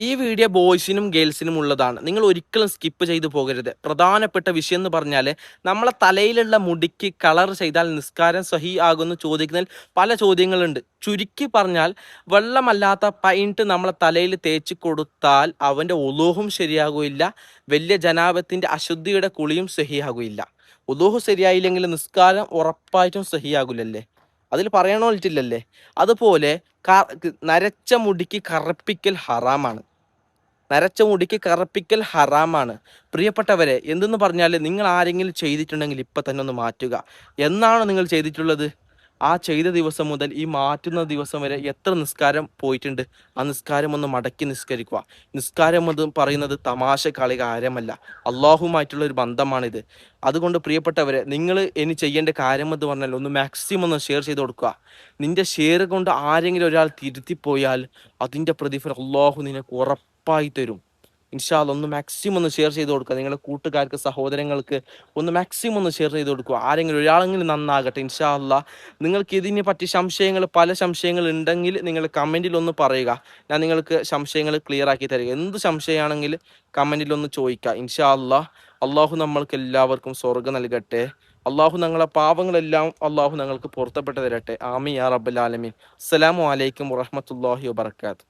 ഈ വീഡിയോ ബോയ്സിനും ഗേൾസിനും ഉള്ളതാണ്. നിങ്ങൾ ഒരിക്കലും സ്കിപ്പ് ചെയ്തു പോകരുത്. പ്രധാനപ്പെട്ട വിഷയം എന്ന് പറഞ്ഞാൽ നമ്മളെ തലയിലുള്ള മുടിക്ക് കളർ ചെയ്താൽ നിസ്കാരം സഹി ആകുമെന്ന് ചോദിക്കുന്നതിൽ പല ചോദ്യങ്ങളുണ്ട്. ചുരുക്കി പറഞ്ഞാൽ വെള്ളമല്ലാത്ത പൈൻറ്റ് നമ്മളെ തലയിൽ തേച്ച് കൊടുത്താൽ അവൻ്റെ ഉളൂഹും ശരിയാകുകയില്ല, വലിയ ജനാബത്തിൻ്റെ അശുദ്ധിയുടെ കുളിയും സഹിയാകുകയില്ല. ഉളൂഹ് ശരിയായില്ലെങ്കിൽ നിസ്കാരം ഉറപ്പായിട്ടും സഹിയാകില്ലല്ലേ? അതിൽ പറയണോട്ടില്ലല്ലേ? അതുപോലെ നരച്ച മുടിക്ക് കറുപ്പിക്കൽ ഹറാമാണ്. നരച്ച മുടിക്ക് കറുപ്പിക്കൽ ഹറാമാണ്. പ്രിയപ്പെട്ടവരെ, എന്തെന്ന് പറഞ്ഞാൽ നിങ്ങൾ ആരെങ്കിലും ചെയ്തിട്ടുണ്ടെങ്കിൽ ഇപ്പം തന്നെ ഒന്ന് മാറ്റുക. എന്നാണ് നിങ്ങൾ ചെയ്തിട്ടുള്ളത്? ആ ചെയ്ത ദിവസം മുതൽ ഈ മാറ്റുന്ന ദിവസം വരെ എത്ര നിസ്കാരം പോയിട്ടുണ്ട്? ആ നിസ്കാരം ഒന്ന് മടക്കി നിസ്കരിക്കുക. നിസ്കാരം എന്ന് പറയുന്നത് തമാശ കളി കാര്യമല്ല, അള്ളാഹുമായിട്ടുള്ള ഒരു ബന്ധമാണിത്. അതുകൊണ്ട് പ്രിയപ്പെട്ടവരെ, നിങ്ങൾ ഇനി ചെയ്യേണ്ട കാര്യം എന്ന് പറഞ്ഞാൽ ഒന്ന് മാക്സിമം ഒന്ന് ഷെയർ ചെയ്ത് കൊടുക്കുക. നിന്റെ ഷെയർ കൊണ്ട് ആരെങ്കിലും ഒരാൾ തിരുത്തിപ്പോയാൽ അതിൻ്റെ പ്രതിഫലം അള്ളാഹു നിനക്ക് ഉറപ്പായി തരും. ഇൻഷാ അല്ലാഹ് ഒന്ന് മാക്സിമം ഒന്ന് ഷെയർ ചെയ്ത് കൊടുക്കുക. നിങ്ങളുടെ കൂട്ടുകാർക്ക്, സഹോദരങ്ങൾക്ക് ഒന്ന് മാക്സിമം ഒന്ന് ഷെയർ ചെയ്ത് കൊടുക്കുക. ആരെങ്കിലും ഒരാളെങ്കിലും നന്നാകട്ടെ. ഇൻഷാ അല്ലാഹ് നിങ്ങൾക്ക് ഇതിനെ പറ്റി പല സംശയങ്ങൾ ഉണ്ടെങ്കിൽ നിങ്ങൾ കമൻറ്റിൽ ഒന്ന് പറയുക. ഞാൻ നിങ്ങൾക്ക് സംശയങ്ങൾ ക്ലിയർ ആക്കി തരിക. എന്ത് സംശയമാണെങ്കിൽ കമൻറ്റിൽ ഒന്ന് ചോദിക്കുക. ഇൻഷാ അല്ലാഹ് അള്ളാഹു നമ്മൾക്ക് എല്ലാവർക്കും സ്വർഗ്ഗം നൽകട്ടെ. അള്ളാഹു ഞങ്ങളെ പാവങ്ങളെല്ലാം അള്ളാഹു ഞങ്ങൾക്ക് പൊരുത്തപ്പെട്ട് തരട്ടെ. ആമീൻ യാ റബ്ബൽ ആലമീൻ. അസ്സലാമു അലൈക്കും വറഹ്മത്തുള്ളാഹി വബറകാതുഹു.